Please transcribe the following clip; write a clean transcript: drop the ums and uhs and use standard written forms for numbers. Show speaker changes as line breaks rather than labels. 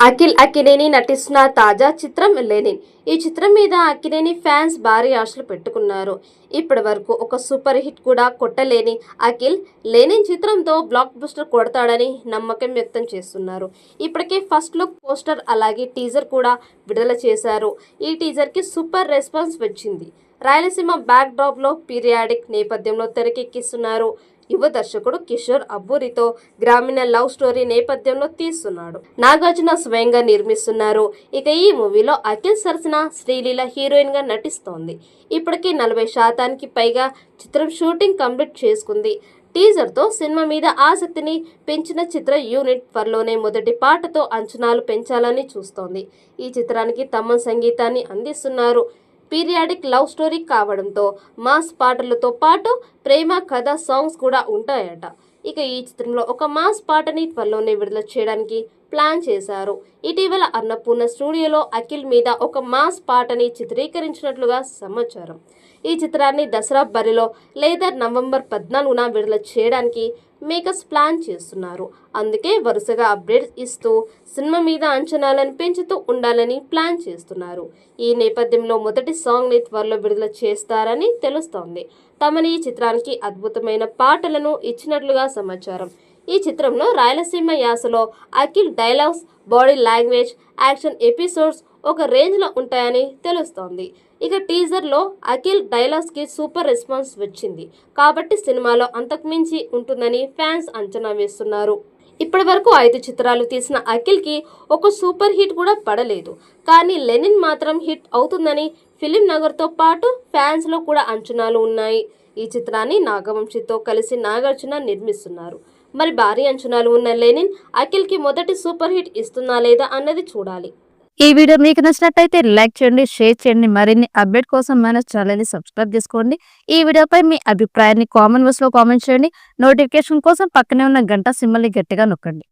అఖిల్ అక్కినేని నటిస్తున్న తాజా చిత్రం లెనిన్. ఈ చిత్రం మీద అక్కినేని ఫ్యాన్స్ భారీ ఆశలు పెట్టుకున్నారు. ఇప్పటి వరకు ఒక సూపర్ హిట్ కూడా కొట్టలేని అఖిల్ లెనిన్ చిత్రంతో బ్లాక్ బస్టర్ కొడతాడని నమ్మకం వ్యక్తం చేస్తున్నారు. ఇప్పటికే ఫస్ట్ లుక్ పోస్టర్ అలాగే టీజర్ కూడా విడుదల చేశారు. ఈ టీజర్ కి సూపర్ రెస్పాన్స్ వచ్చింది. రాయలసీమ బ్యాక్ డ్రాప్ లో పీరియాడిక్ నేపథ్యంలో తెరకెక్కిస్తున్నారు. యువ దర్శకుడు కిషోర్ అబ్బూరితో గ్రామీణ లవ్ స్టోరీ నేపథ్యంలో తీస్తున్నాడు. నాగార్జున స్వయంగా నిర్మిస్తున్నారు. ఇక ఈ మూవీలో అఖిల్ సరసన శ్రీలీల హీరోయిన్ గా నటిస్తోంది. ఇప్పటికే 40% పైగా చిత్రం షూటింగ్ కంప్లీట్ చేసుకుంది. టీజర్తో సినిమా మీద ఆసక్తిని పెంచిన చిత్ర యూనిట్ త్వరలోనే మొదటి పాటతో అంచనాలు పెంచాలని చూస్తోంది. ఈ చిత్రానికి తమన్ సంగీతాన్ని అందిస్తున్నారు. పీరియాడిక్ లవ్ స్టోరీ కావడంతో మాస్ పాటలతో పాటు ప్రేమ కథ సాంగ్స్ కూడా ఉంటాయట. ఇక ఈ చిత్రంలో ఒక మాస్ పాటని త్వరలోనే విడుదల చేయడానికి ప్లాన్ చేశారు. ఇటీవల అన్నపూర్ణ స్టూడియోలో అఖిల్ మీద ఒక మాస్ పాటని చిత్రీకరించినట్లుగా సమాచారం. ఈ చిత్రాన్ని దసరా బరిలో లేదా నవంబర్ 14న విడుదల చేయడానికి మేకర్స్ ప్లాన్ చేస్తున్నారు. అందుకే వరుసగా అప్డేట్స్ ఇస్తూ సినిమా మీద అంచనాలను పెంచుతూ ఉండాలని ప్లాన్ చేస్తున్నారు. ఈ నేపథ్యంలో మొదటి సాంగ్ని త్వరలో విడుదల చేస్తారని తెలుస్తోంది. తమని ఈ చిత్రానికి అద్భుతమైన పాటలను ఇచ్చినట్లుగా సమాచారం. ఈ చిత్రంలో రాయలసీమ యాసలో Akhil dialogues, body language, action episodes ఒక రేంజ్లో ఉంటాయని తెలుస్తోంది. ఇక టీజర్లో అఖిల్ డైలాగ్స్కి సూపర్ రెస్పాన్స్ వచ్చింది. కాబట్టి సినిమాలో అంతకుమించి ఉంటుందని ఫ్యాన్స్ అంచనా వేస్తున్నారు. ఇప్పటి వరకు 5 చిత్రాలు తీసిన అఖిల్కి ఒక సూపర్ హిట్ కూడా పడలేదు. కానీ లెనిన్ మాత్రం హిట్ అవుతుందని ఫిలిం నగర్తో పాటు ఫ్యాన్స్లో కూడా అంచనాలు ఉన్నాయి. ఈ చిత్రాన్ని నాగవంశితో కలిసి నాగార్జున నిర్మిస్తున్నారు. మరి భారీ అంచనాలు ఉన్న లెనిన్ అఖిల్కి మొదటి సూపర్ హిట్ ఇస్తుందా లేదా అన్నది చూడాలి.
ఈ వీడియో మీకు నచ్చినట్టయితే లైక్ చేయండి, షేర్ చేయండి. మరిన్ని అప్డేట్ కోసం మన ఛానల్ ని సబ్స్క్రైబ్ చేసుకోండి. ఈ వీడియోపై మీ అభిప్రాయాన్ని కామెంట్ బాక్స్ లో కామెంట్ చేయండి. నోటిఫికేషన్ కోసం పక్కనే ఉన్న గంట సింబల్ ని గట్టిగా నొక్కండి.